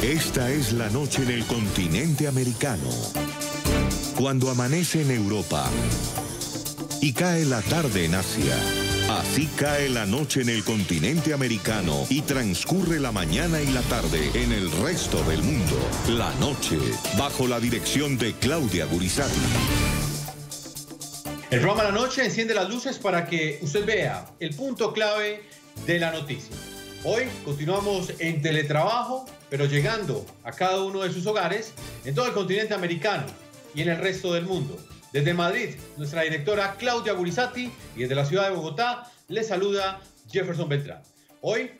Esta es la noche en el continente americano. Cuando amanece en Europa y cae la tarde en Asia. Así cae la noche en el continente americano y transcurre la mañana y la tarde en el resto del mundo. La noche, bajo la dirección de Claudia Gurizati. El programa La Noche enciende las luces para que usted vea el punto clave de la noticia. Hoy continuamos en teletrabajo, pero llegando a cada uno de sus hogares en todo el continente americano y en el resto del mundo. Desde Madrid, nuestra directora Claudia Gurizati, y desde la ciudad de Bogotá, le saluda Jefferson Beltrán. Hoy,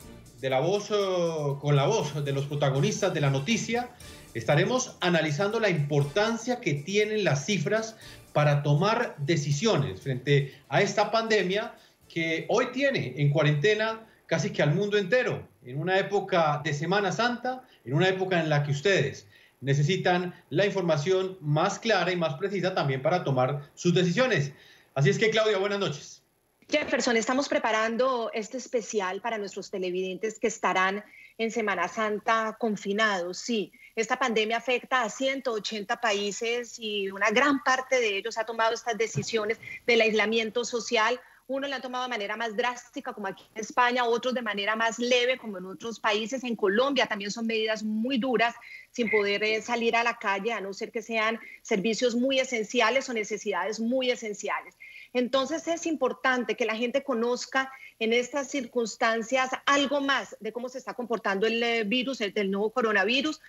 con la voz de los protagonistas de la noticia, estaremos analizando la importancia que tienen las cifras para tomar decisiones frente a esta pandemia que hoy tiene en cuarentena casi que al mundo entero, en una época de Semana Santa, en una época en la que ustedes necesitan la información más clara y más precisa también para tomar sus decisiones. Así es que, Claudia, buenas noches. Jefferson, estamos preparando este especial para nuestros televidentes que estarán en Semana Santa confinados. Sí, esta pandemia afecta a 180 países y una gran parte de ellos ha tomado estas decisiones del aislamiento social. Unos la han tomado de manera más drástica, como aquí en España, otros de manera más leve, como en otros países. En Colombia también son medidas muy duras, sin poder salir a la calle, a no ser que sean servicios muy esenciales o necesidades muy esenciales. Entonces es importante que la gente conozca en estas circunstancias algo más de cómo se está comportando el virus, el nuevo coronavirus,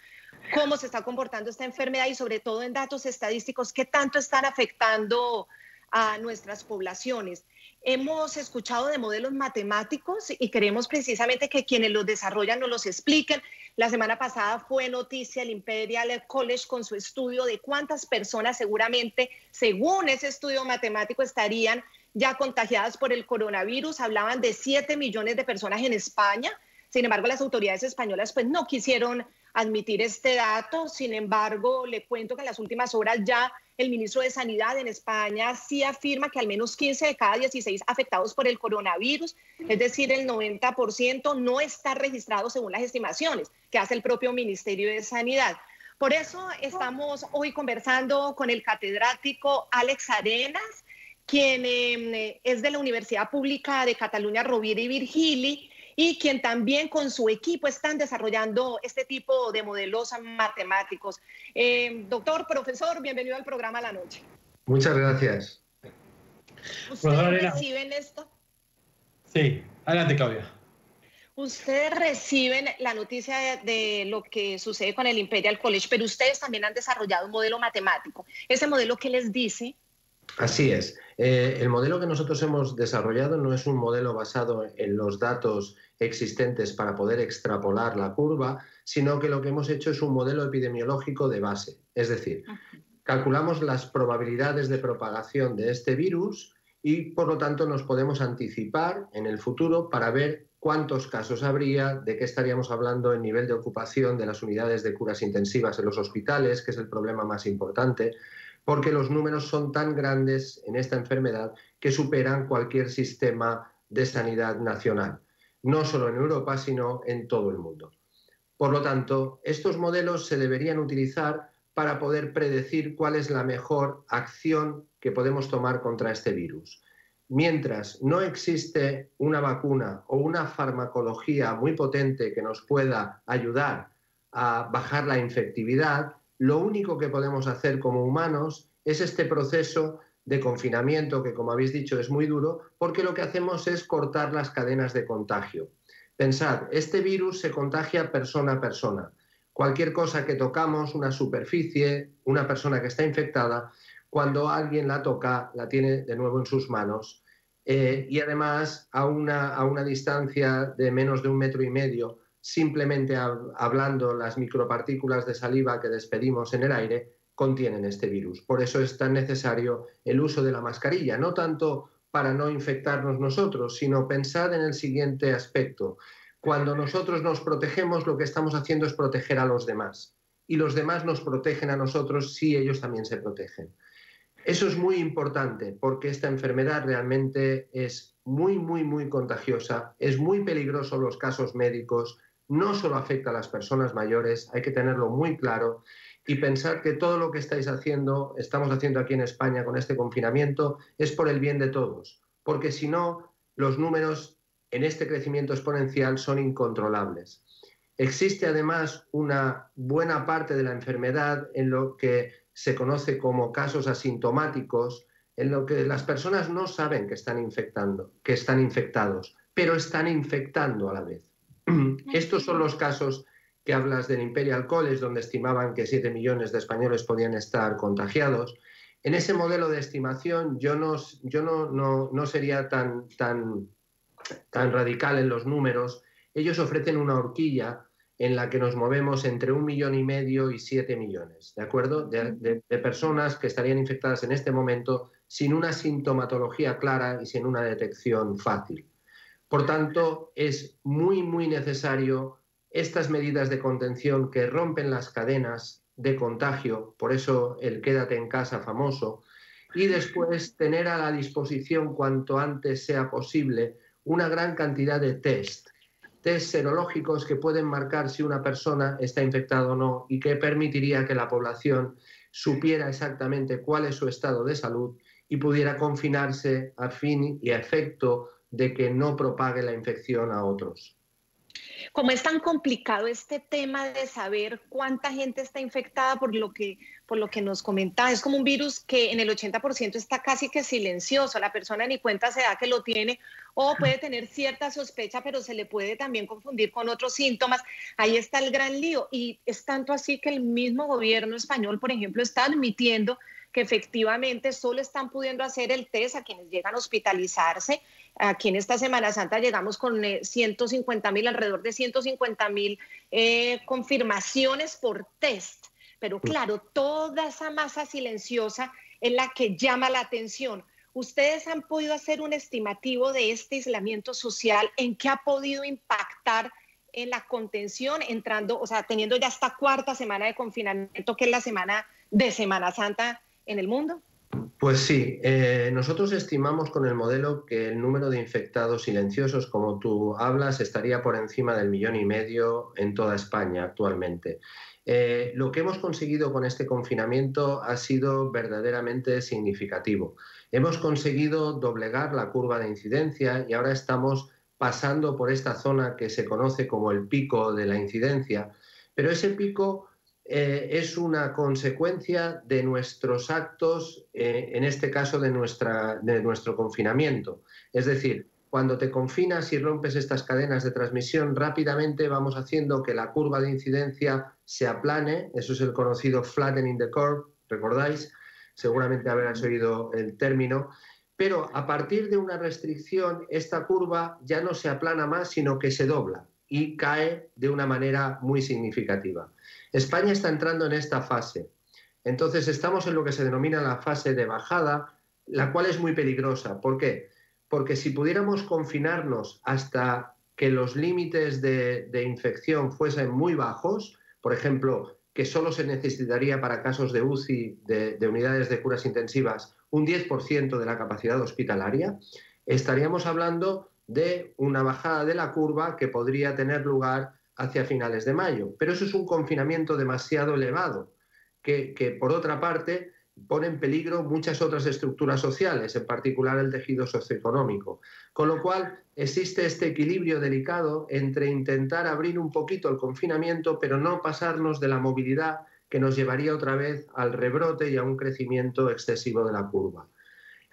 cómo se está comportando esta enfermedad y sobre todo en datos estadísticos qué tanto están afectando a nuestras poblaciones. Hemos escuchado de modelos matemáticos y queremos precisamente que quienes los desarrollan nos los expliquen. La semana pasada fue noticia el Imperial College con su estudio de cuántas personas seguramente, según ese estudio matemático, estarían ya contagiadas por el coronavirus. Hablaban de 7 millones de personas en España. Sin embargo, las autoridades españolas pues no quisieron admitir este dato. Sin embargo, le cuento que en las últimas horas ya el ministro de Sanidad en España sí afirma que al menos 15 de cada 16 afectados por el coronavirus, es decir, el 90%, no está registrado según las estimaciones que hace el propio Ministerio de Sanidad. Por eso estamos hoy conversando con el catedrático Àlex Arenas, quien es de la Universidad Pública de Cataluña Rovira i Virgili, y quien también con su equipo están desarrollando este tipo de modelos matemáticos. Doctor, profesor, bienvenido al programa La Noche. Muchas gracias. ¿Ustedes reciben esto? Sí, adelante, Claudia. Ustedes reciben la noticia de lo que sucede con el Imperial College, pero ustedes también han desarrollado un modelo matemático. ¿Ese modelo qué les dice? Así es. El modelo que nosotros hemos desarrollado no es un modelo basado en los datos existentes para poder extrapolar la curva, sino que lo que hemos hecho es un modelo epidemiológico de base. Es decir, calculamos las probabilidades de propagación de este virus y, por lo tanto, nos podemos anticipar en el futuro para ver cuántos casos habría, de qué estaríamos hablando en nivel de ocupación de las unidades de curas intensivas en los hospitales, que es el problema más importante, porque los números son tan grandes en esta enfermedad que superan cualquier sistema de sanidad nacional, no solo en Europa, sino en todo el mundo. Por lo tanto, estos modelos se deberían utilizar para poder predecir cuál es la mejor acción que podemos tomar contra este virus. Mientras no existe una vacuna o una farmacología muy potente que nos pueda ayudar a bajar la infectividad, lo único que podemos hacer como humanos es este proceso de confinamiento que, como habéis dicho, es muy duro, porque lo que hacemos es cortar las cadenas de contagio. Pensad, este virus se contagia persona a persona. Cualquier cosa que tocamos, una superficie, una persona que está infectada, cuando alguien la toca, la tiene de nuevo en sus manos y además a una distancia de menos de 1,5 metros, simplemente hablando, las micropartículas de saliva que despedimos en el aire contienen este virus. Por eso es tan necesario el uso de la mascarilla, no tanto para no infectarnos nosotros, sino pensar en el siguiente aspecto. Cuando nosotros nos protegemos, lo que estamos haciendo es proteger a los demás. Y los demás nos protegen a nosotros si ellos también se protegen. Eso es muy importante porque esta enfermedad realmente es muy, muy, muy contagiosa. Es muy peligroso los casos médicos. no solo afecta a las personas mayores, hay que tenerlo muy claro y pensar que todo lo que estamos haciendo aquí en España con este confinamiento es por el bien de todos, porque si no, los números en este crecimiento exponencial son incontrolables. Existe además una buena parte de la enfermedad en lo que se conoce como casos asintomáticos, en lo que las personas no saben que están infectados, pero están infectando a la vez. Estos son los casos que hablas del Imperial College, donde estimaban que 7 millones de españoles podían estar contagiados. En ese modelo de estimación yo no sería tan radical en los números. Ellos ofrecen una horquilla en la que nos movemos entre 1,5 millones y 7 millones, ¿de acuerdo? De personas que estarían infectadas en este momento sin una sintomatología clara y sin una detección fácil. Por tanto, es muy necesario estas medidas de contención que rompen las cadenas de contagio, por eso el quédate en casa famoso, y después tener a la disposición cuanto antes sea posible una gran cantidad de test serológicos que pueden marcar si una persona está infectada o no y que permitiría que la población supiera exactamente cuál es su estado de salud y pudiera confinarse a fin y a efecto de que no propague la infección a otros. Como es tan complicado este tema de saber cuánta gente está infectada, por lo que nos comentaba, es como un virus que en el 80% está casi que silencioso, la persona ni cuenta se da que lo tiene o puede tener cierta sospecha, pero se le puede también confundir con otros síntomas. Ahí está el gran lío y es tanto así que el mismo gobierno español, por ejemplo, está admitiendo que efectivamente solo están pudiendo hacer el test a quienes llegan a hospitalizarse. Aquí en esta Semana Santa llegamos con 150.000, alrededor de 150.000 confirmaciones por test. Pero claro, toda esa masa silenciosa es la que llama la atención. ¿Ustedes han podido hacer un estimativo de este aislamiento social? ¿En qué ha podido impactar en la contención, teniendo ya esta cuarta semana de confinamiento, que es la semana de Semana Santa en el mundo? Pues sí, nosotros estimamos con el modelo que el número de infectados silenciosos, como tú hablas, estaría por encima del 1,5 millones en toda España actualmente. Lo que hemos conseguido con este confinamiento ha sido verdaderamente significativo. Hemos conseguido doblegar la curva de incidencia y ahora estamos pasando por esta zona que se conoce como el pico de la incidencia, pero ese pico es una consecuencia de nuestros actos, en este caso de nuestro confinamiento. Es decir, cuando te confinas y rompes estas cadenas de transmisión, rápidamente vamos haciendo que la curva de incidencia se aplane. Eso es el conocido flattening the curve, ¿recordáis? Seguramente habrás oído el término. Pero a partir de una restricción, esta curva ya no se aplana más, sino que se dobla y cae de una manera muy significativa. España está entrando en esta fase. Entonces estamos en lo que se denomina la fase de bajada, la cual es muy peligrosa. ¿Por qué? Porque si pudiéramos confinarnos hasta que los límites de infección fuesen muy bajos, por ejemplo, que solo se necesitaría para casos de UCI, de unidades de curas intensivas, un 10% de la capacidad hospitalaria, estaríamos hablando de una bajada de la curva que podría tener lugar hacia finales de mayo. Pero eso es un confinamiento demasiado elevado, que por otra parte pone en peligro muchas otras estructuras sociales, en particular el tejido socioeconómico. Con lo cual existe este equilibrio delicado entre intentar abrir un poquito el confinamiento, pero no pasarnos de la movilidad que nos llevaría otra vez al rebrote y a un crecimiento excesivo de la curva.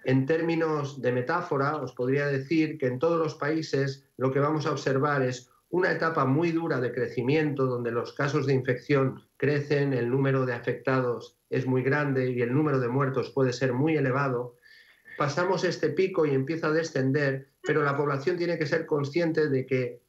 En términos de metáfora, os podría decir que en todos los países lo que vamos a observar es una etapa muy dura de crecimiento, donde los casos de infección crecen, el número de afectados es muy grande y el número de muertos puede ser muy elevado. Pasamos este pico y empieza a descender, pero la población tiene que ser consciente de que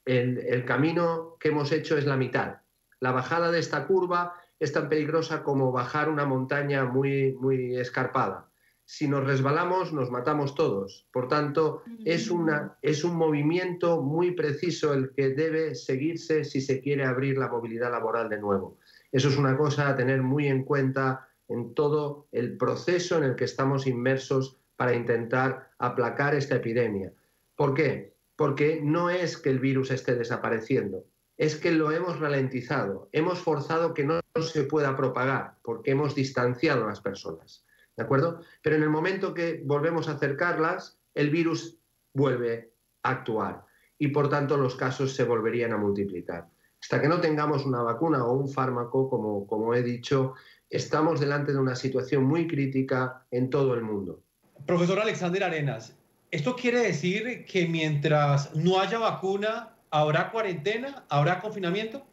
el camino que hemos hecho es la mitad. La bajada de esta curva es tan peligrosa como bajar una montaña muy escarpada. Si nos resbalamos, nos matamos todos. Por tanto, es un movimiento muy preciso el que debe seguirse si se quiere abrir la movilidad laboral de nuevo. Eso es una cosa a tener muy en cuenta en todo el proceso en el que estamos inmersos para intentar aplacar esta epidemia. ¿Por qué? porque no es que el virus esté desapareciendo, es que lo hemos ralentizado, hemos forzado que no se pueda propagar, porque hemos distanciado a las personas, ¿de acuerdo? Pero en el momento que volvemos a acercarlas, el virus vuelve a actuar y por tanto los casos se volverían a multiplicar. Hasta que no tengamos una vacuna o un fármaco, como he dicho, estamos delante de una situación muy crítica en todo el mundo. Profesor Alexander Arenas, ¿esto quiere decir que mientras no haya vacuna, habrá cuarentena, habrá confinamiento?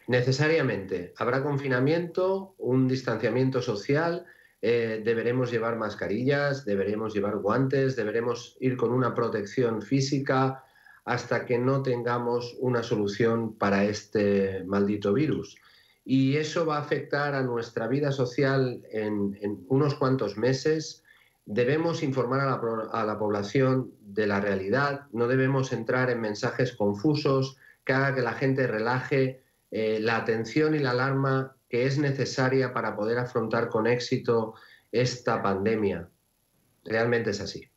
Necesariamente. Habrá confinamiento, un distanciamiento social, deberemos llevar mascarillas, deberemos llevar guantes, deberemos ir con una protección física hasta que no tengamos una solución para este maldito virus. Y eso va a afectar a nuestra vida social en unos cuantos meses. Debemos informar a la población de la realidad, no debemos entrar en mensajes confusos que haga que la gente relaje la atención y la alarma que es necesaria para poder afrontar con éxito esta pandemia. Realmente es así.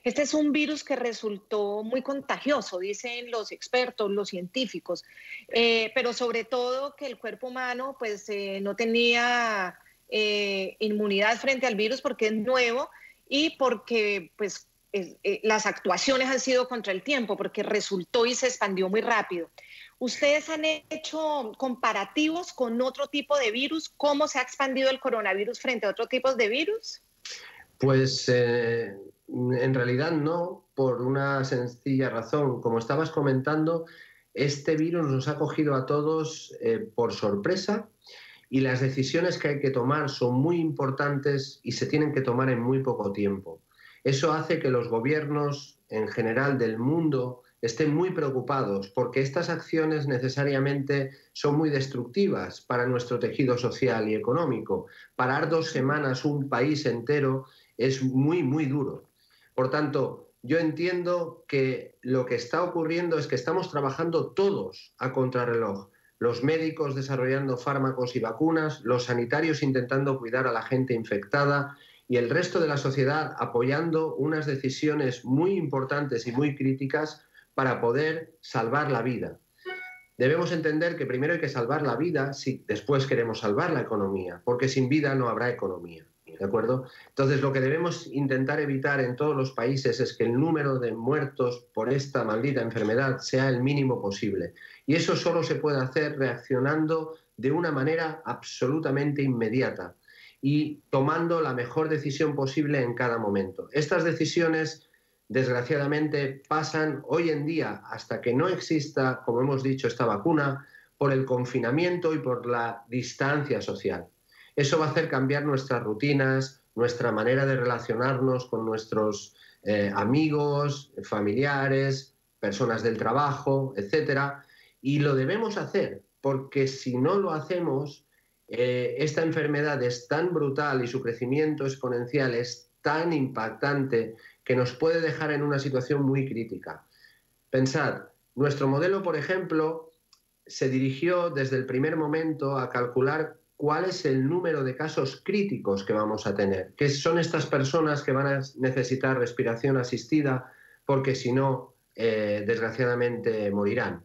Este es un virus que resultó muy contagioso, dicen los expertos, los científicos, pero sobre todo que el cuerpo humano pues, no tenía inmunidad frente al virus porque es nuevo y porque pues, las actuaciones han sido contra el tiempo, porque resultó y se expandió muy rápido. ¿Ustedes han hecho comparativos con otro tipo de virus? ¿Cómo se ha expandido el coronavirus frente a otros tipos de virus? Pues en realidad no, por una sencilla razón. Como estabas comentando, este virus nos ha cogido a todos por sorpresa y las decisiones que hay que tomar son muy importantes y se tienen que tomar en muy poco tiempo. Eso hace que los gobiernos en general del mundo estén muy preocupados porque estas acciones necesariamente son muy destructivas para nuestro tejido social y económico. Parar 2 semanas un país entero es muy, muy duro. Por tanto, yo entiendo que lo que está ocurriendo es que estamos trabajando todos a contrarreloj. Los médicos desarrollando fármacos y vacunas, los sanitarios intentando cuidar a la gente infectada y el resto de la sociedad apoyando unas decisiones muy importantes y muy críticas para poder salvar la vida. Debemos entender que primero hay que salvar la vida si después queremos salvar la economía, porque sin vida no habrá economía, ¿de acuerdo? Entonces, lo que debemos intentar evitar en todos los países es que el número de muertos por esta maldita enfermedad sea el mínimo posible. Y eso solo se puede hacer reaccionando de una manera absolutamente inmediata y tomando la mejor decisión posible en cada momento. Estas decisiones, desgraciadamente, pasan hoy en día, hasta que no exista, como hemos dicho, esta vacuna, por el confinamiento y por la distancia social. Eso va a hacer cambiar nuestras rutinas, nuestra manera de relacionarnos con nuestros amigos, familiares, personas del trabajo, etcétera. Y lo debemos hacer, porque si no lo hacemos, esta enfermedad es tan brutal y su crecimiento exponencial es tan impactante que nos puede dejar en una situación muy crítica. Pensad, nuestro modelo, por ejemplo, se dirigió desde el primer momento a calcular cuál es el número de casos críticos que vamos a tener, que son estas personas que van a necesitar respiración asistida porque si no, desgraciadamente, morirán.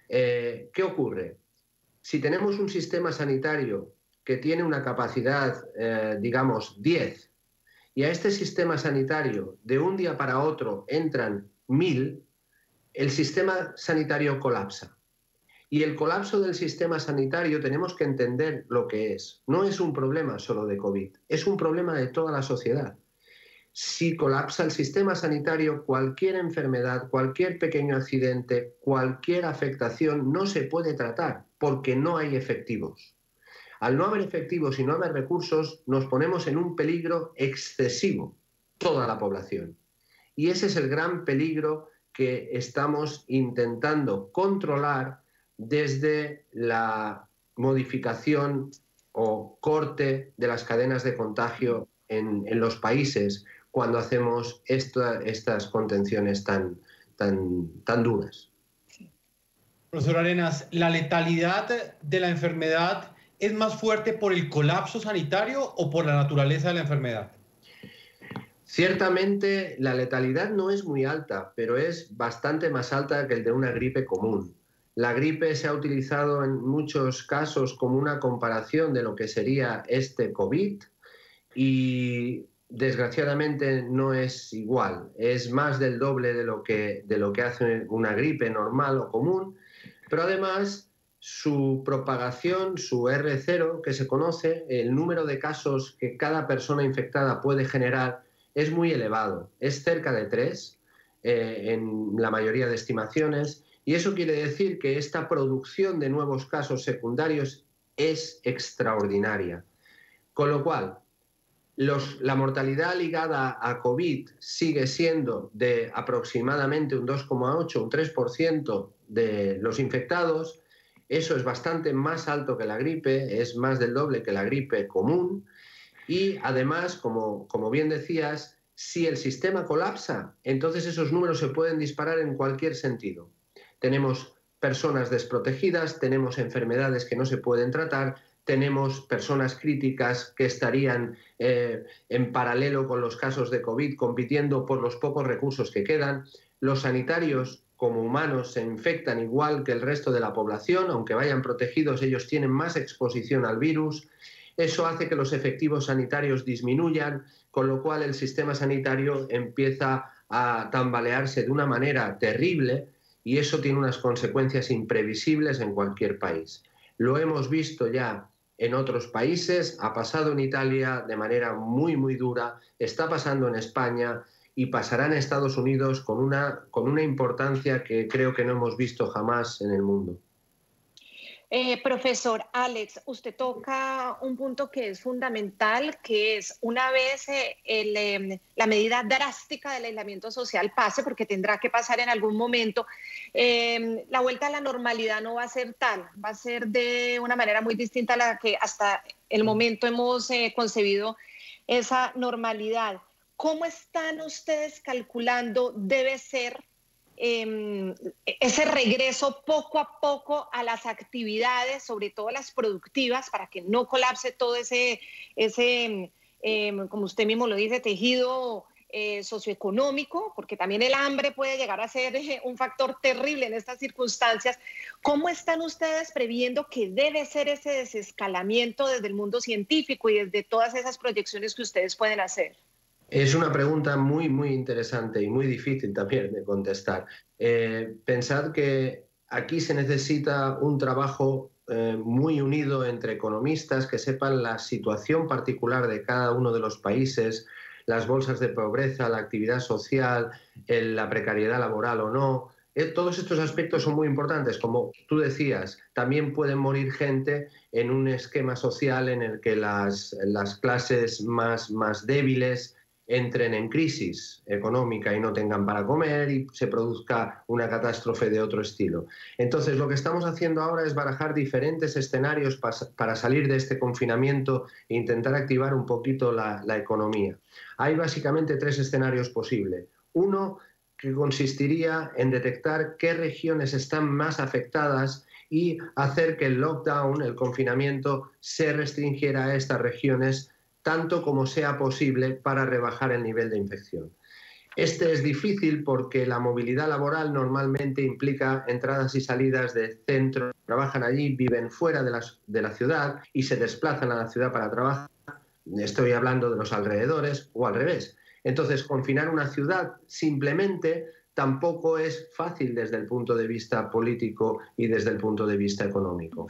¿Qué ocurre? Si tenemos un sistema sanitario que tiene una capacidad, digamos, 10, y a este sistema sanitario de un día para otro entran 1000, el sistema sanitario colapsa. Y el colapso del sistema sanitario tenemos que entender lo que es. No es un problema solo de COVID, es un problema de toda la sociedad. Si colapsa el sistema sanitario, cualquier enfermedad, cualquier pequeño accidente, cualquier afectación no se puede tratar porque no hay efectivos. Al no haber efectivos y no haber recursos, nos ponemos en un peligro excesivo, toda la población. Y ese es el gran peligro que estamos intentando controlar desde la modificación o corte de las cadenas de contagio en los países cuando hacemos estas contenciones tan duras. Profesor Arenas, ¿la letalidad de la enfermedad es más fuerte por el colapso sanitario o por la naturaleza de la enfermedad? Ciertamente la letalidad no es muy alta, pero es bastante más alta que el de una gripe común. La gripe se ha utilizado en muchos casos como una comparación de lo que sería este COVID y desgraciadamente no es igual. Es más del doble de lo que hace una gripe normal o común, pero además su propagación, su R0, que se conoce, el número de casos que cada persona infectada puede generar, es muy elevado. Es cerca de 3 en la mayoría de estimaciones, y eso quiere decir que esta producción de nuevos casos secundarios es extraordinaria. Con lo cual, la mortalidad ligada a COVID sigue siendo de aproximadamente un 2,8, un 3% de los infectados. Eso es bastante más alto que la gripe, es más del doble que la gripe común. Y además, como bien decías, si el sistema colapsa, entonces esos números se pueden disparar en cualquier sentido. Tenemos personas desprotegidas, tenemos enfermedades que no se pueden tratar, tenemos personas críticas que estarían en paralelo con los casos de COVID, compitiendo por los pocos recursos que quedan. Los sanitarios, como humanos, se infectan igual que el resto de la población, aunque vayan protegidos, ellos tienen más exposición al virus. Eso hace que los efectivos sanitarios disminuyan, con lo cual el sistema sanitario empieza a tambalearse de una manera terrible, y eso tiene unas consecuencias imprevisibles en cualquier país. Lo hemos visto ya en otros países, ha pasado en Italia de manera muy, muy dura, está pasando en España y pasará en Estados Unidos con una importancia que creo que no hemos visto jamás en el mundo. Profesor Alex, usted toca un punto que es fundamental, que es una vez la medida drástica del aislamiento social pase, porque tendrá que pasar en algún momento, la vuelta a la normalidad no va a ser tal, va a ser de una manera muy distinta a la que hasta el momento hemos concebido esa normalidad. ¿Cómo están ustedes calculando debe ser ese regreso poco a poco a las actividades, sobre todo las productivas, para que no colapse todo ese como usted mismo lo dice, tejido socioeconómico, porque también el hambre puede llegar a ser un factor terrible en estas circunstancias? ¿Cómo están ustedes previendo que debe ser ese desescalamiento desde el mundo científico y desde todas esas proyecciones que ustedes pueden hacer? Es una pregunta muy, muy interesante y muy difícil también de contestar. Pensad que aquí se necesita un trabajo muy unido entre economistas que sepan la situación particular de cada uno de los países, las bolsas de pobreza, la actividad social, la precariedad laboral o no. Todos estos aspectos son muy importantes. Como tú decías, también pueden morir gente en un esquema social en el que las clases más débiles entren en crisis económica y no tengan para comer y se produzca una catástrofe de otro estilo. Entonces, lo que estamos haciendo ahora es barajar diferentes escenarios para salir de este confinamiento e intentar activar un poquito la economía. Hay básicamente 3 escenarios posibles. Uno, que consistiría en detectar qué regiones están más afectadas y hacer que el lockdown, el confinamiento, se restringiera a estas regiones tanto como sea posible para rebajar el nivel de infección. Este es difícil porque la movilidad laboral normalmente implica entradas y salidas de centro. Trabajan allí, viven fuera de la ciudad y se desplazan a la ciudad para trabajar. Estoy hablando de los alrededores o al revés. Entonces, confinar una ciudad simplemente tampoco es fácil desde el punto de vista político y desde el punto de vista económico.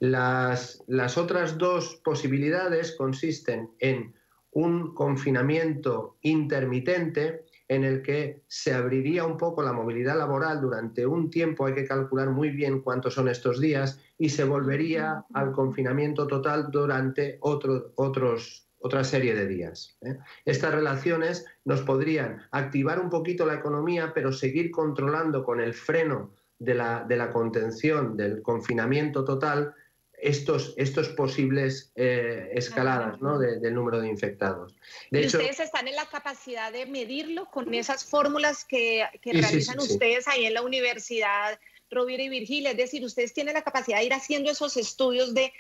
Las otras 2 posibilidades consisten en un confinamiento intermitente en el que se abriría un poco la movilidad laboral durante un tiempo, hay que calcular muy bien cuántos son estos días, y se volvería al confinamiento total durante otra serie de días. Estas relaciones nos podrían activar un poquito la economía, pero seguir controlando con el freno de la contención, del confinamiento total, estos posibles escaladas, ¿no?, del número de infectados. De hecho, ustedes están en la capacidad de medirlo con esas fórmulas que realizan ustedes ahí en la Universidad Rovira y Virgilio. Es decir, ustedes tienen la capacidad de ir haciendo esos estudios de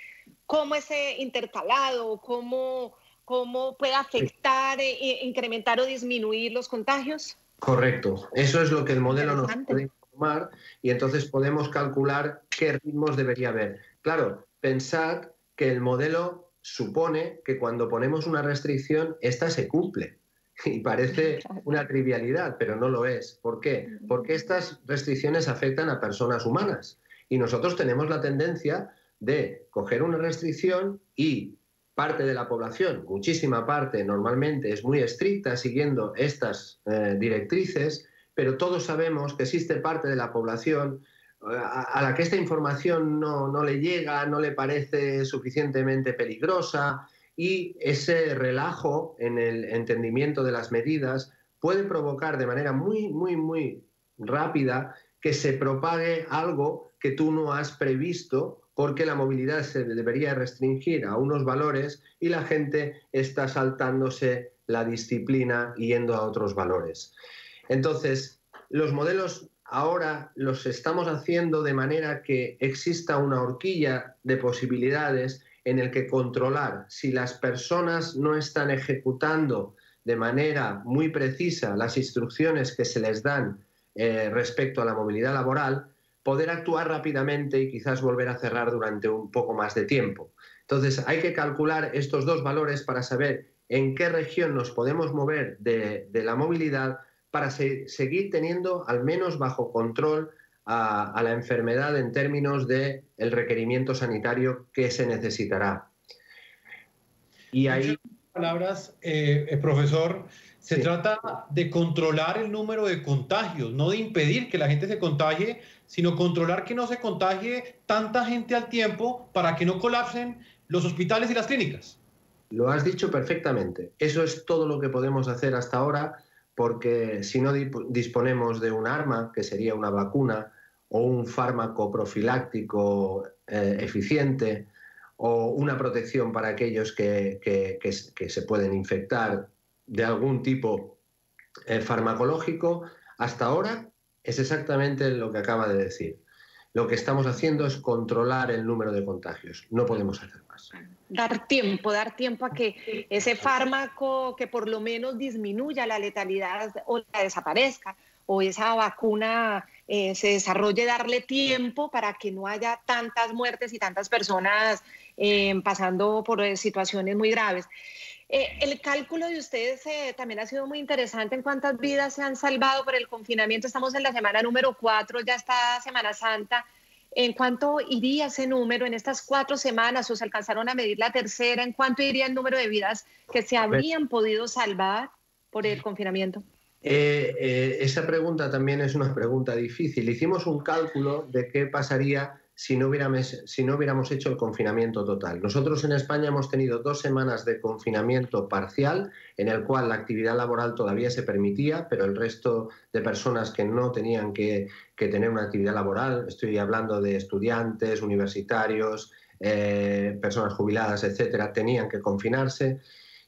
cómo ese intercalado, cómo cómo puede afectar, incrementar o disminuir los contagios? Correcto. Eso es lo que el modelo nos puede informar y entonces podemos calcular qué ritmos debería haber. Claro, pensad que el modelo supone que cuando ponemos una restricción, esta se cumple. Y parece una trivialidad, pero no lo es. ¿Por qué? Porque estas restricciones afectan a personas humanas. Y nosotros tenemos la tendencia de coger una restricción y parte de la población, muchísima parte, normalmente es muy estricta siguiendo estas directrices, pero todos sabemos que existe parte de la población a la que esta información no le llega, no le parece suficientemente peligrosa, y ese relajo en el entendimiento de las medidas puede provocar de manera muy rápida que se propague algo que tú no has previsto, porque la movilidad se debería restringir a unos valores y la gente está saltándose la disciplina y yendo a otros valores. Entonces, los modelos ahora los estamos haciendo de manera que exista una horquilla de posibilidades en el que controlar si las personas no están ejecutando de manera muy precisa las instrucciones que se les dan respecto a la movilidad laboral, poder actuar rápidamente y quizás volver a cerrar durante un poco más de tiempo. Entonces hay que calcular estos dos valores para saber en qué región nos podemos mover de la movilidad para seguir teniendo al menos bajo control a la enfermedad en términos del requerimiento sanitario que se necesitará. Y ahí... palabras, profesor, se trata de controlar el número de contagios, no de impedir que la gente se contagie, sino controlar que no se contagie tanta gente al tiempo para que no colapsen los hospitales y las clínicas. Lo has dicho perfectamente. Eso es todo lo que podemos hacer hasta ahora, porque si no disponemos de un arma, que sería una vacuna, o un fármaco profiláctico eficiente, o una protección para aquellos que se pueden infectar de algún tipo farmacológico, hasta ahora es exactamente lo que acaba de decir. Lo que estamos haciendo es controlar el número de contagios. No podemos hacer más. Dar tiempo a que ese fármaco que por lo menos disminuya la letalidad o la desaparezca, o esa vacuna se desarrolle, darle tiempo para que no haya tantas muertes y tantas personas pasando por situaciones muy graves. El cálculo de ustedes también ha sido muy interesante en cuántas vidas se han salvado por el confinamiento. Estamos en la semana número 4, ya está Semana Santa. ¿En cuánto iría ese número en estas 4 semanas? ¿O se alcanzaron a medir la tercera? ¿En cuánto iría el número de vidas que se habrían podido salvar por el confinamiento? Esa pregunta también es una pregunta difícil. Hicimos un cálculo de qué pasaría si no hubiéramos hecho el confinamiento total. Nosotros en España hemos tenido 2 semanas de confinamiento parcial, en el cual la actividad laboral todavía se permitía, pero el resto de personas que no tenían que tener una actividad laboral, estoy hablando de estudiantes, universitarios, personas jubiladas, etcétera, tenían que confinarse.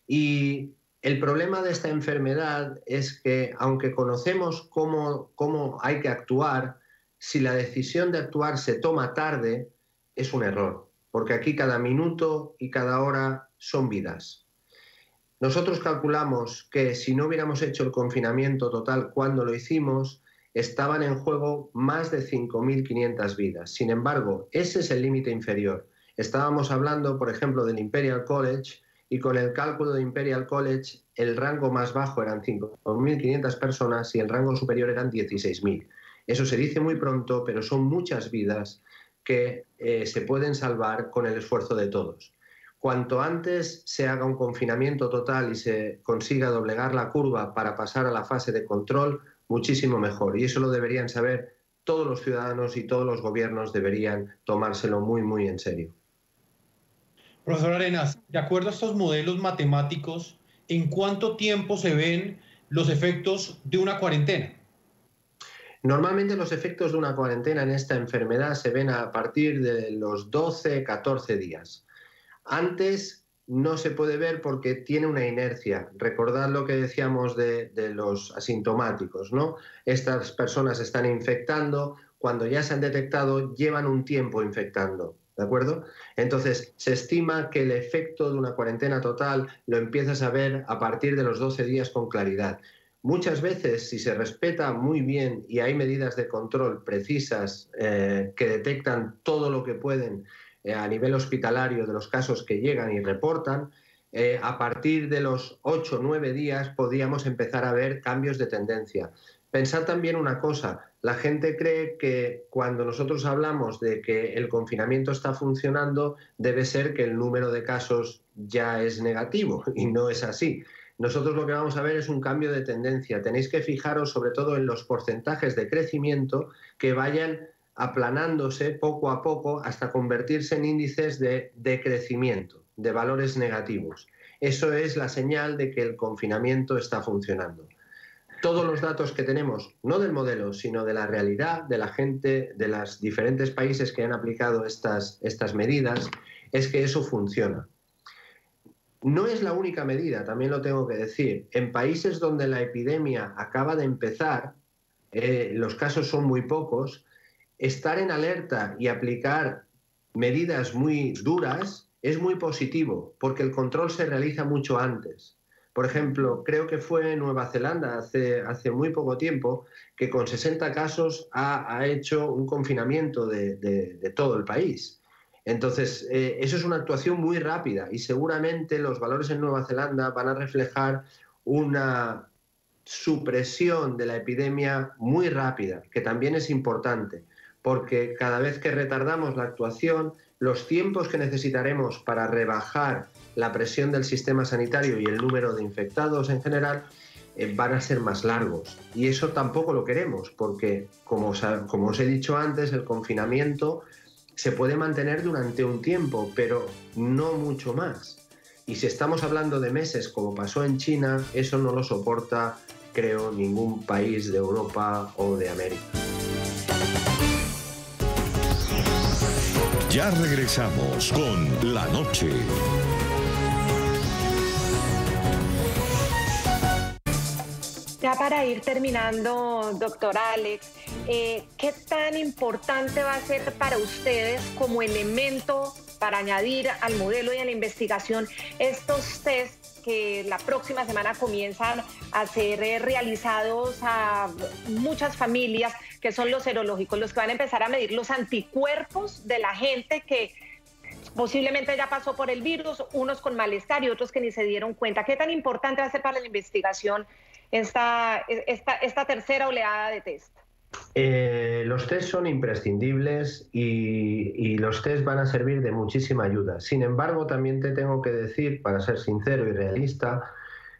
Y el problema de esta enfermedad es que, aunque conocemos cómo hay que actuar, si la decisión de actuar se toma tarde, es un error, porque aquí cada minuto y cada hora son vidas. Nosotros calculamos que si no hubiéramos hecho el confinamiento total cuando lo hicimos, estaban en juego más de 5.500 vidas. Sin embargo, ese es el límite inferior. Estábamos hablando, por ejemplo, del Imperial College, y con el cálculo de Imperial College, el rango más bajo eran 5.500 personas y el rango superior eran 16.000. Eso se dice muy pronto, pero son muchas vidas que se pueden salvar con el esfuerzo de todos. Cuanto antes se haga un confinamiento total y se consiga doblegar la curva para pasar a la fase de control, muchísimo mejor. Y eso lo deberían saber todos los ciudadanos y todos los gobiernos deberían tomárselo muy en serio. Profesor Arenas, de acuerdo a estos modelos matemáticos, ¿en cuánto tiempo se ven los efectos de una cuarentena? Normalmente los efectos de una cuarentena en esta enfermedad se ven a partir de los 12, 14 días. Antes no se puede ver porque tiene una inercia. Recordad lo que decíamos de los asintomáticos, ¿no? Estas personas están infectando, cuando ya se han detectado llevan un tiempo infectando. ¿de acuerdo? Entonces, se estima que el efecto de una cuarentena total lo empiezas a ver a partir de los 12 días con claridad. Muchas veces, si se respeta muy bien y hay medidas de control precisas que detectan todo lo que pueden a nivel hospitalario de los casos que llegan y reportan, a partir de los 8 o 9 días podríamos empezar a ver cambios de tendencia. Pensad también una cosa, la gente cree que cuando nosotros hablamos de que el confinamiento está funcionando, debe ser que el número de casos ya es negativo, y no es así. Nosotros lo que vamos a ver es un cambio de tendencia. Tenéis que fijaros sobre todo en los porcentajes de crecimiento que vayan aplanándose poco a poco hasta convertirse en índices de decrecimiento, de valores negativos. Eso es la señal de que el confinamiento está funcionando. Todos los datos que tenemos, no del modelo, sino de la realidad de la gente de los diferentes países que han aplicado estas medidas, es que eso funciona. No es la única medida, también lo tengo que decir. En países donde la epidemia acaba de empezar, los casos son muy pocos, estar en alerta y aplicar medidas muy duras es muy positivo, porque el control se realiza mucho antes. Por ejemplo, creo que fue en Nueva Zelanda hace muy poco tiempo que con 60 casos ha hecho un confinamiento de todo el país. Entonces, eso es una actuación muy rápida y seguramente los valores en Nueva Zelanda van a reflejar una supresión de la epidemia muy rápida, que también es importante, porque cada vez que retardamos la actuación, los tiempos que necesitaremos para rebajar la presión del sistema sanitario y el número de infectados en general van a ser más largos. Y eso tampoco lo queremos, porque, como os he dicho antes, el confinamiento se puede mantener durante un tiempo, pero no mucho más. Y si estamos hablando de meses, como pasó en China, eso no lo soporta, creo, ningún país de Europa o de América. Ya regresamos con La Noche. Ya para ir terminando, doctor Alex, ¿qué tan importante va a ser para ustedes como elemento para añadir al modelo y a la investigación estos test que la próxima semana comienzan a ser realizados a muchas familias, que son los serológicos, los que van a empezar a medir los anticuerpos de la gente que posiblemente ya pasó por el virus, unos con malestar y otros que ni se dieron cuenta? ¿Qué tan importante va a ser para la investigación esta tercera oleada de test? Los test son imprescindibles y los test van a servir de muchísima ayuda. Sin embargo, también te tengo que decir, para ser sincero y realista,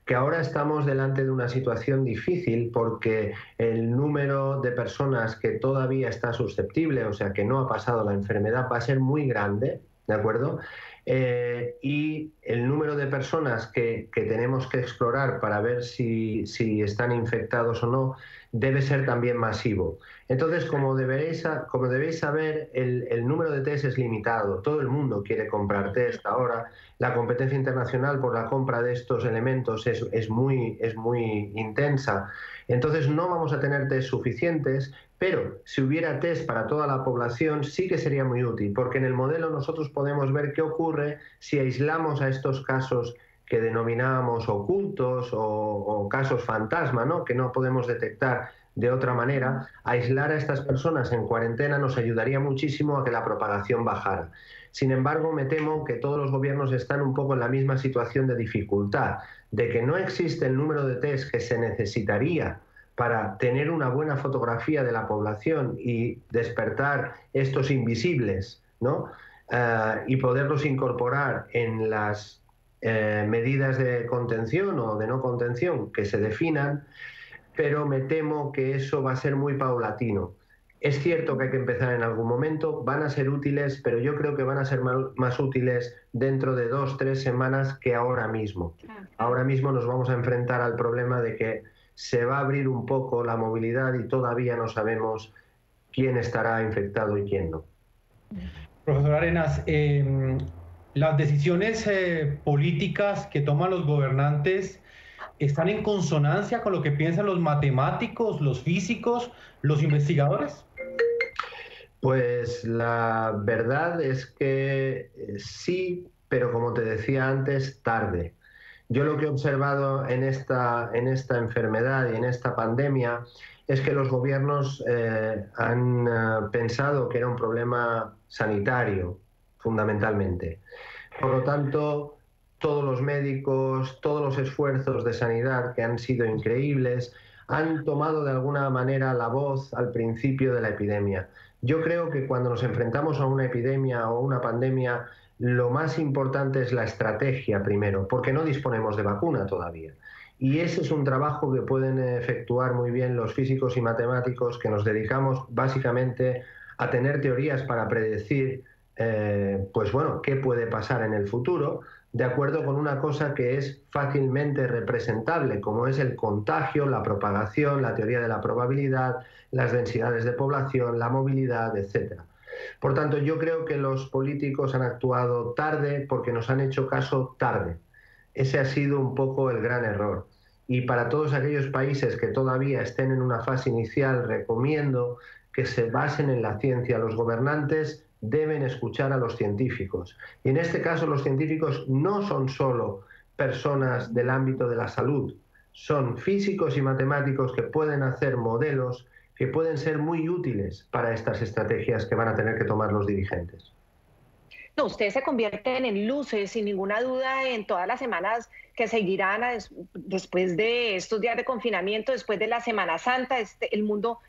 que ahora estamos delante de una situación difícil porque el número de personas que todavía está susceptible, o sea, que no ha pasado la enfermedad, va a ser muy grande, ¿de acuerdo? Y el número de personas que tenemos que explorar para ver si están infectados o no debe ser también masivo. Entonces, como debéis saber, el número de test es limitado. Todo el mundo quiere comprar test ahora. La competencia internacional por la compra de estos elementos es muy intensa. Entonces, no vamos a tener test suficientes, pero si hubiera test para toda la población sí que sería muy útil, porque en el modelo nosotros podemos ver qué ocurre si aislamos a estos casos que denominábamos ocultos o casos fantasma, ¿no?, que no podemos detectar de otra manera. Aislar a estas personas en cuarentena nos ayudaría muchísimo a que la propagación bajara. Sin embargo, me temo que todos los gobiernos están un poco en la misma situación de dificultad, de que no existe el número de test que se necesitaría para tener una buena fotografía de la población y despertar estos invisibles, ¿no?, y poderlos incorporar en las medidas de contención o de no contención que se definan, pero me temo que eso va a ser muy paulatino. Es cierto que hay que empezar en algún momento, van a ser útiles, pero yo creo que van a ser más útiles dentro de 2 o 3 semanas que ahora mismo. Ahora mismo nos vamos a enfrentar al problema de que se va a abrir un poco la movilidad y todavía no sabemos quién estará infectado y quién no. Profesor Arenas, las decisiones políticas que toman los gobernantes están en consonancia con lo que piensan los matemáticos, los físicos, los investigadores. Pues la verdad es que sí, pero como te decía antes, tarde. Yo lo que he observado en esta enfermedad y en esta pandemia es que los gobiernos han pensado que era un problema sanitario, fundamentalmente. Por lo tanto, todos los médicos, todos los esfuerzos de sanidad que han sido increíbles, han tomado de alguna manera la voz al principio de la epidemia. Yo creo que cuando nos enfrentamos a una epidemia o una pandemia, lo más importante es la estrategia primero, porque no disponemos de vacuna todavía. Y ese es un trabajo que pueden efectuar muy bien los físicos y matemáticos que nos dedicamos básicamente a tener teorías para predecir, pues bueno, qué puede pasar en el futuro, de acuerdo con una cosa que es fácilmente representable, como es el contagio, la propagación, la teoría de la probabilidad, las densidades de población, la movilidad, etcétera. Por tanto, yo creo que los políticos han actuado tarde porque nos han hecho caso tarde. Ese ha sido un poco el gran error. Y para todos aquellos países que todavía estén en una fase inicial, recomiendo que se basen en la ciencia. Los gobernantes deben escuchar a los científicos. Y en este caso los científicos no son solo personas del ámbito de la salud, son físicos y matemáticos que pueden hacer modelos que pueden ser muy útiles para estas estrategias que van a tener que tomar los dirigentes. No, ustedes se convierten en luces, sin ninguna duda, en todas las semanas que seguirán después de estos días de confinamiento, después de la Semana Santa. El mundo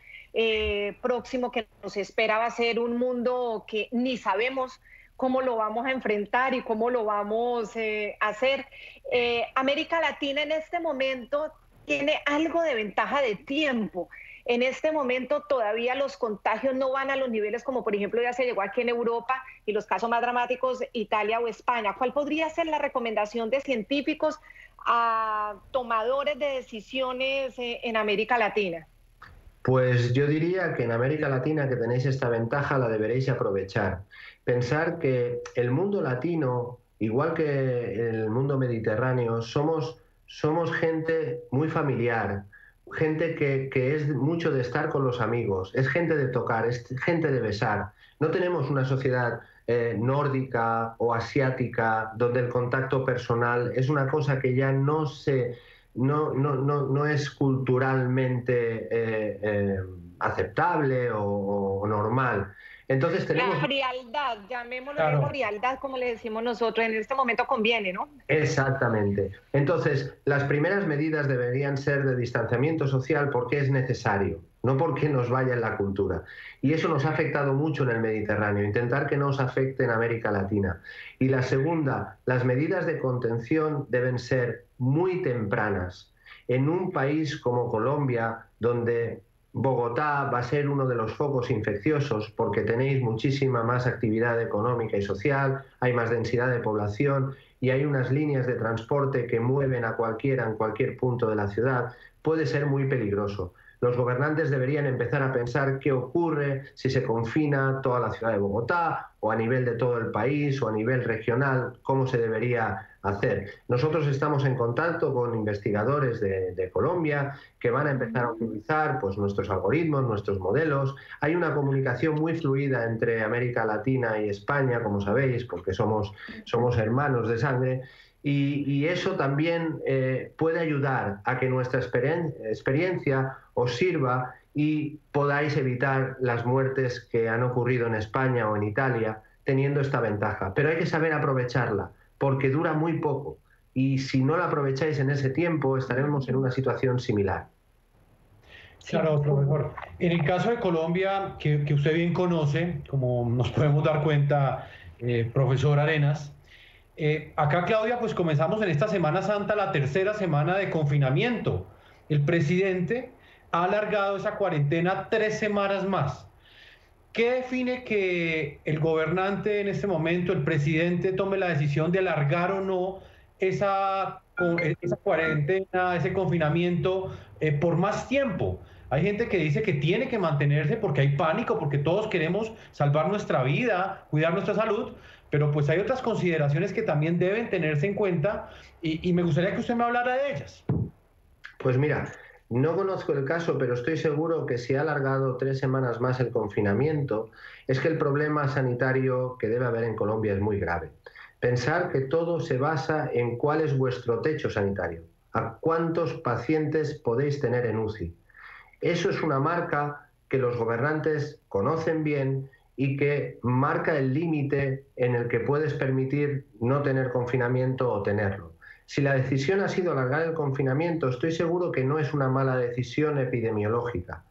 próximo que nos espera va a ser un mundo que ni sabemos cómo lo vamos a enfrentar y cómo lo vamos a hacer. América Latina en este momento tiene algo de ventaja de tiempo. En este momento todavía los contagios no van a los niveles como por ejemplo ya se llegó aquí en Europa y los casos más dramáticos Italia o España. ¿Cuál podría ser la recomendación de científicos a tomadores de decisiones en América Latina? Pues yo diría que en América Latina, que tenéis esta ventaja, la deberéis aprovechar. Pensar que el mundo latino, igual que el mundo mediterráneo, somos gente muy familiar, gente que es mucho de estar con los amigos, es gente de tocar, es gente de besar. No tenemos una sociedad nórdica o asiática donde el contacto personal es una cosa que ya no es culturalmente aceptable o normal. Entonces tenemos... La frialdad, llamémoslo frialdad, como le decimos nosotros, en este momento conviene, ¿no? Exactamente. Entonces, las primeras medidas deberían ser de distanciamiento social porque es necesario, no porque nos vaya en la cultura. Y eso nos ha afectado mucho en el Mediterráneo, intentar que no nos afecte en América Latina. Y la segunda, las medidas de contención deben ser muy tempranas. En un país como Colombia, donde Bogotá va a ser uno de los focos infecciosos porque tenéis muchísima más actividad económica y social, hay más densidad de población y hay unas líneas de transporte que mueven a cualquiera en cualquier punto de la ciudad, puede ser muy peligroso. Los gobernantes deberían empezar a pensar qué ocurre si se confina toda la ciudad de Bogotá o a nivel de todo el país o a nivel regional, cómo se debería hacer. Nosotros estamos en contacto con investigadores de Colombia que van a empezar a utilizar pues, nuestros algoritmos, nuestros modelos. Hay una comunicación muy fluida entre América Latina y España, como sabéis, porque somos hermanos de sangre. Y eso también puede ayudar a que nuestra experiencia os sirva y podáis evitar las muertes que han ocurrido en España o en Italia teniendo esta ventaja. Pero hay que saber aprovecharla, porque dura muy poco. Y si no la aprovecháis en ese tiempo, estaremos en una situación similar. Claro, profesor. En el caso de Colombia, que usted bien conoce, como nos podemos dar cuenta, profesor Arenas, acá, Claudia, pues comenzamos en esta Semana Santa la tercera semana de confinamiento. El presidente ha alargado esa cuarentena 3 semanas más. ¿Qué define que el gobernante en este momento, el presidente, tome la decisión de alargar o no esa cuarentena, ese confinamiento por más tiempo? Hay gente que dice que tiene que mantenerse porque hay pánico, porque todos queremos salvar nuestra vida, cuidar nuestra salud, pero pues hay otras consideraciones que también deben tenerse en cuenta y me gustaría que usted me hablara de ellas. Pues mira, No conozco el caso, pero estoy seguro que si ha alargado 3 semanas más el confinamiento, es que el problema sanitario que debe haber en Colombia es muy grave. Pensar que todo se basa en cuál es vuestro techo sanitario, a cuántos pacientes podéis tener en UCI. Eso es una marca que los gobernantes conocen bien y que marca el límite en el que puedes permitir no tener confinamiento o tenerlo. Si la decisión ha sido alargar el confinamiento, estoy seguro que no es una mala decisión epidemiológica.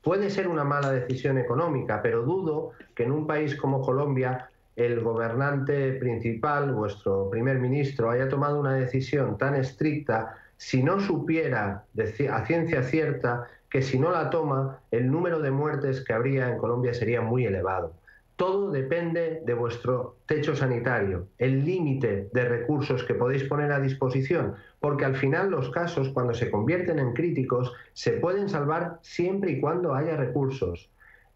Puede ser una mala decisión económica, pero dudo que en un país como Colombia el gobernante principal, vuestro primer ministro, haya tomado una decisión tan estricta si no supiera a ciencia cierta que si no la toma, el número de muertes que habría en Colombia sería muy elevado. Todo depende de vuestro techo sanitario, el límite de recursos que podéis poner a disposición, porque al final los casos, cuando se convierten en críticos, se pueden salvar siempre y cuando haya recursos.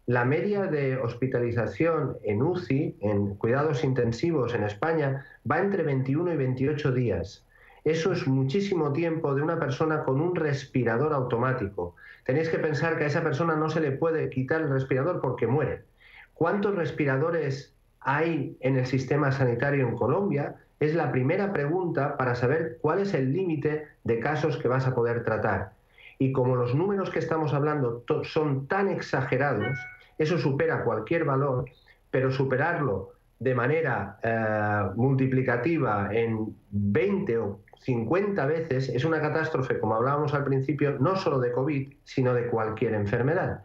La media de hospitalización en UCI, en cuidados intensivos en España, va entre 21 y 28 días. Eso es muchísimo tiempo de una persona con un respirador automático. Tenéis que pensar que a esa persona no se le puede quitar el respirador porque muere. ¿Cuántos respiradores hay en el sistema sanitario en Colombia? Es la primera pregunta para saber cuál es el límite de casos que vas a poder tratar. Y como los números que estamos hablando son tan exagerados, eso supera cualquier valor, pero superarlo de manera multiplicativa en 20 o 50 veces es una catástrofe, como hablábamos al principio, no solo de COVID, sino de cualquier enfermedad.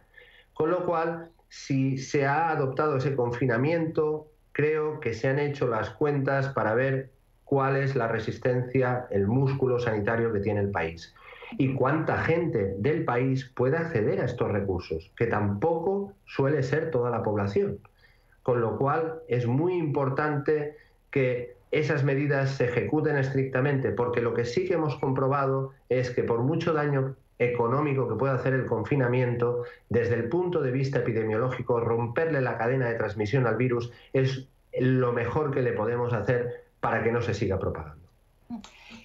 Con lo cual, si se ha adoptado ese confinamiento, creo que se han hecho las cuentas para ver cuál es la resistencia, el músculo sanitario que tiene el país y cuánta gente del país puede acceder a estos recursos, que tampoco suele ser toda la población. Con lo cual es muy importante que esas medidas se ejecuten estrictamente, porque lo que sí que hemos comprobado es que por mucho daño económico que pueda hacer el confinamiento, desde el punto de vista epidemiológico, romperle la cadena de transmisión al virus es lo mejor que le podemos hacer para que no se siga propagando.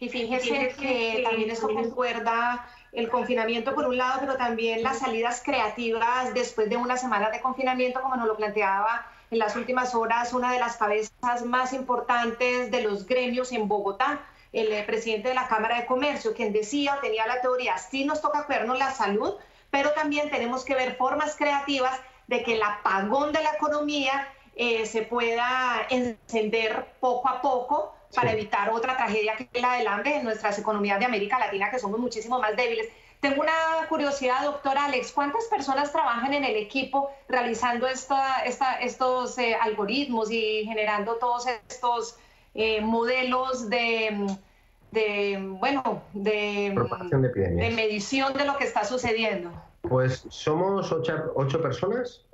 Y fíjese que también esto concuerda el confinamiento por un lado, pero también las salidas creativas después de unas semanas de confinamiento, como nos lo planteaba en las últimas horas una de las cabezas más importantes de los gremios en Bogotá, el presidente de la Cámara de Comercio, quien decía, tenía la teoría, sí nos toca cuidarnos la salud, pero también tenemos que ver formas creativas de que el apagón de la economía se pueda encender poco a poco para evitar otra tragedia que es la del hambre en nuestras economías de América Latina, que somos muchísimo más débiles. Tengo una curiosidad, doctor Alex, ¿cuántas personas trabajan en el equipo realizando estos algoritmos y generando todos estos modelos de propagación de epidemias, de medición de lo que está sucediendo? Pues somos 8 personas,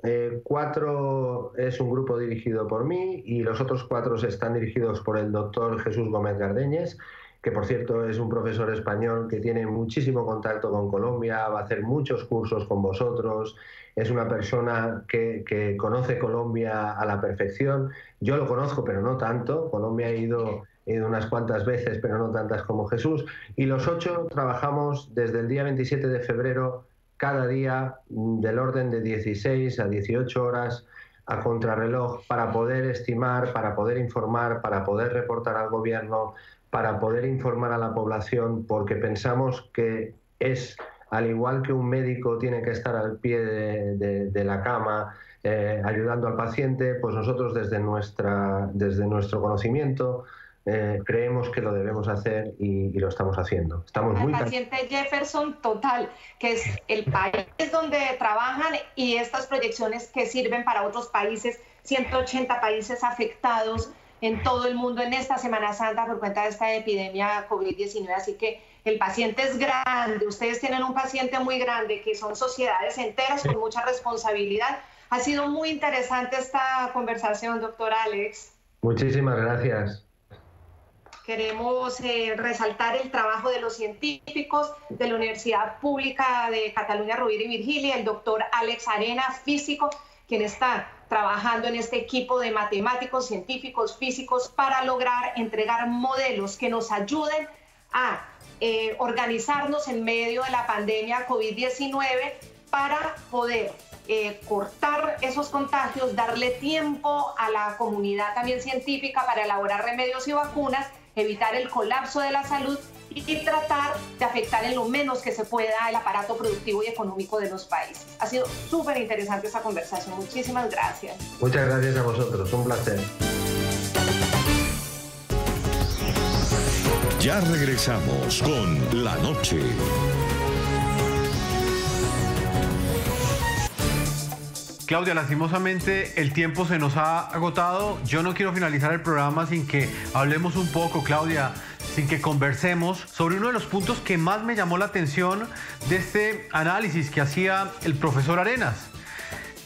4 es un grupo dirigido por mí y los otros 4 están dirigidos por el doctor Jesús Gómez Gardeñes, que por cierto es un profesor español que tiene muchísimo contacto con Colombia, va a hacer muchos cursos con vosotros, es una persona que conoce Colombia a la perfección. Yo lo conozco, pero no tanto. Colombia he ido unas cuantas veces, pero no tantas como Jesús. Y los 8 trabajamos desde el día 27 de febrero, cada día del orden de 16 a 18 horas a contrarreloj para poder estimar, para poder informar, para poder reportar al gobierno, para poder informar a la población, porque pensamos que es, al igual que un médico tiene que estar al pie de la cama ayudando al paciente, pues nosotros desde nuestro conocimiento creemos que lo debemos hacer y lo estamos haciendo. Estamos muy paciente Jefferson total, que es el país donde trabajan y estas proyecciones que sirven para otros países, 180 países afectados en todo el mundo en esta Semana Santa por cuenta de esta epidemia COVID-19. Así que el paciente es grande, ustedes tienen un paciente muy grande, que son sociedades enteras con mucha responsabilidad. Ha sido muy interesante esta conversación, doctor Alex. Muchísimas gracias. Queremos resaltar el trabajo de los científicos de la Universidad Pública de Cataluña, Rovira y Virgili, el doctor Alex Arena, físico, quien está trabajando en este equipo de matemáticos, científicos, físicos, para lograr entregar modelos que nos ayuden a organizarnos en medio de la pandemia COVID-19 para poder cortar esos contagios, darle tiempo a la comunidad también científica para elaborar remedios y vacunas, evitar el colapso de la salud y tratar de afectar en lo menos que se pueda el aparato productivo y económico de los países. Ha sido súper interesante esta conversación. Muchísimas gracias. Muchas gracias a vosotros. Un placer. Ya regresamos con La Noche. Claudia, lastimosamente el tiempo se nos ha agotado. Yo no quiero finalizar el programa sin que hablemos un poco, Claudia, sin que conversemos sobre uno de los puntos que más me llamó la atención de este análisis que hacía el profesor Arenas.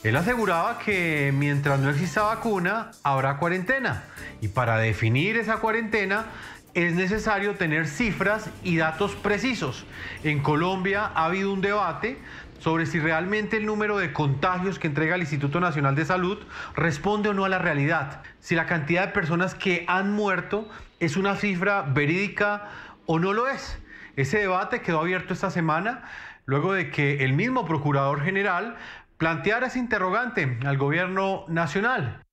Él aseguraba que mientras no exista vacuna, habrá cuarentena. Y para definir esa cuarentena es necesario tener cifras y datos precisos. En Colombia ha habido un debate sobre si realmente el número de contagios que entrega el Instituto Nacional de Salud responde o no a la realidad. Si la cantidad de personas que han muerto es una cifra verídica o no lo es. Ese debate quedó abierto esta semana luego de que el mismo Procurador General planteara ese interrogante al gobierno nacional.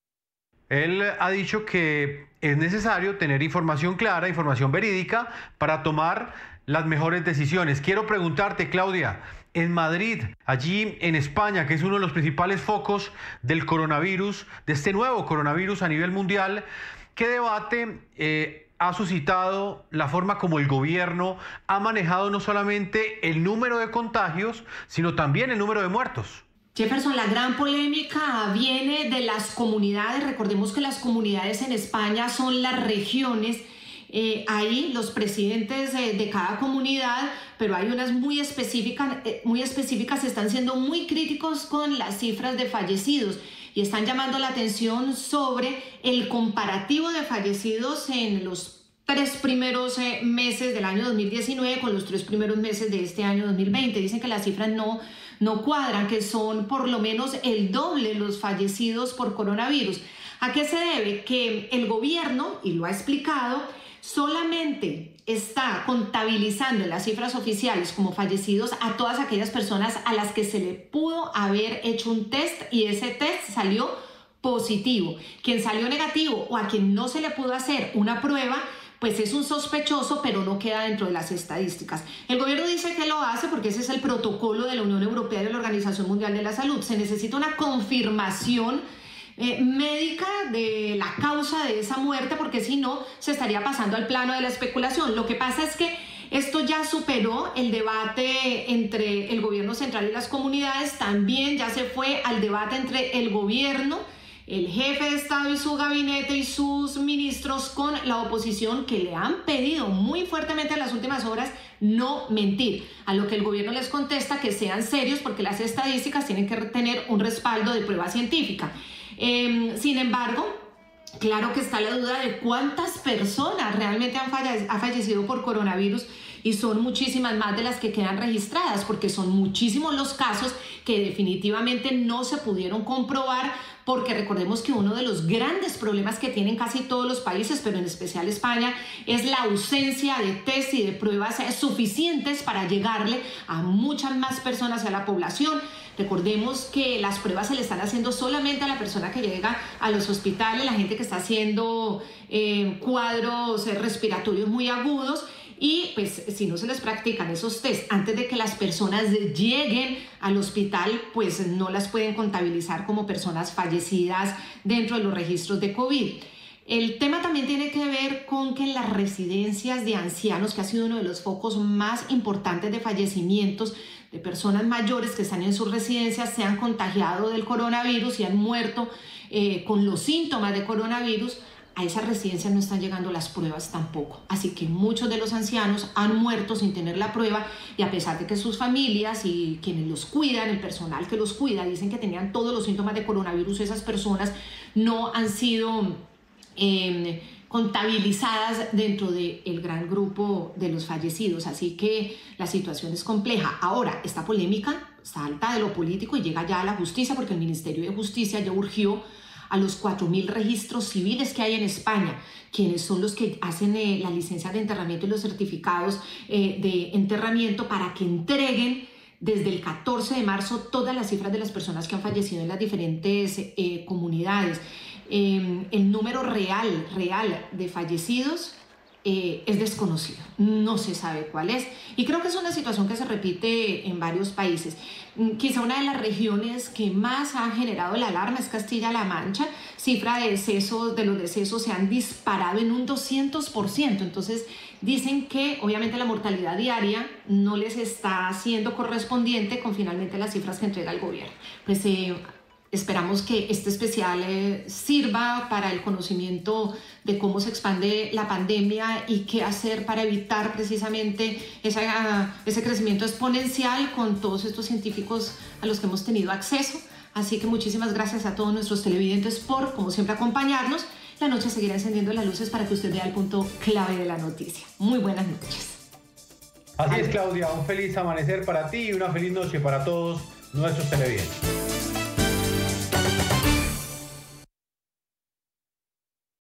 Él ha dicho que es necesario tener información clara, información verídica para tomar las mejores decisiones. Quiero preguntarte, Claudia, en Madrid, allí en España, que es uno de los principales focos del coronavirus, de este nuevo coronavirus a nivel mundial, ¿qué debate ha suscitado la forma como el gobierno ha manejado no solamente el número de contagios, sino también el número de muertos? Jefferson, la gran polémica viene de las comunidades. Recordemos que las comunidades en España son las regiones. Ahí los presidentes de cada comunidad, pero hay unas muy específicas, están siendo muy críticos con las cifras de fallecidos y están llamando la atención sobre el comparativo de fallecidos en los 3 primeros meses del año 2019 con los 3 primeros meses de este año 2020. Dicen que las cifras no cuadran, que son por lo menos el doble los fallecidos por coronavirus. ¿A qué se debe? Que el gobierno, y lo ha explicado, solamente está contabilizando en las cifras oficiales como fallecidos a todas aquellas personas a las que se le pudo haber hecho un test y ese test salió positivo. Quien salió negativo o a quien no se le pudo hacer una prueba, pues es un sospechoso, pero no queda dentro de las estadísticas. El gobierno dice que lo hace porque ese es el protocolo de la Unión Europea y de la Organización Mundial de la Salud. Se necesita una confirmación médica de la causa de esa muerte, porque si no se estaría pasando al plano de la especulación. Lo que pasa es que esto ya superó el debate entre el gobierno central y las comunidades, también ya se fue al debate entre el gobierno, el jefe de Estado y su gabinete y sus ministros con la oposición, que le han pedido muy fuertemente en las últimas horas no mentir, a lo que el gobierno les contesta que sean serios porque las estadísticas tienen que tener un respaldo de prueba científica. Sin embargo, claro que está la duda de cuántas personas realmente han fallecido por coronavirus, y son muchísimas más de las que quedan registradas, porque son muchísimos los casos que definitivamente no se pudieron comprobar, porque recordemos que uno de los grandes problemas que tienen casi todos los países, pero en especial España, es la ausencia de test y de pruebas suficientes para llegarle a muchas más personas a la población. Recordemos que las pruebas se le están haciendo solamente a la persona que llega a los hospitales, la gente que está haciendo cuadros respiratorios muy agudos, y pues si no se les practican esos test antes de que las personas lleguen al hospital, pues no las pueden contabilizar como personas fallecidas dentro de los registros de COVID. El tema también tiene que ver con que en las residencias de ancianos, que ha sido uno de los focos más importantes de fallecimientos de personas mayores que están en sus residencias, se han contagiado del coronavirus y han muerto con los síntomas de coronavirus. A esas residencias no están llegando las pruebas tampoco. Así que muchos de los ancianos han muerto sin tener la prueba, y a pesar de que sus familias y quienes los cuidan, el personal que los cuida, dicen que tenían todos los síntomas de coronavirus, esas personas no han sido contabilizadas dentro del gran grupo de los fallecidos. Así que la situación es compleja. Ahora, esta polémica salta de lo político y llega ya a la justicia, porque el Ministerio de Justicia ya urgió a los 4.000 registros civiles que hay en España, quienes son los que hacen la licencia de enterramiento y los certificados de enterramiento, para que entreguen desde el 14 de marzo todas las cifras de las personas que han fallecido en las diferentes comunidades. El número real de fallecidos es desconocido, no se sabe cuál es, y creo que es una situación que se repite en varios países. Quizá una de las regiones que más ha generado la alarma es Castilla-La Mancha. Cifra de los decesos se han disparado en un 200%, entonces dicen que obviamente la mortalidad diaria no les está siendo correspondiente con finalmente las cifras que entrega el gobierno. Pues esperamos que este especial sirva para el conocimiento de cómo se expande la pandemia y qué hacer para evitar precisamente ese crecimiento exponencial con todos estos científicos a los que hemos tenido acceso. Así que muchísimas gracias a todos nuestros televidentes por, como siempre, acompañarnos. La noche seguirá encendiendo las luces para que usted vea el punto clave de la noticia. Muy buenas noches. Así es, Claudia, un feliz amanecer para ti y una feliz noche para todos nuestros televidentes.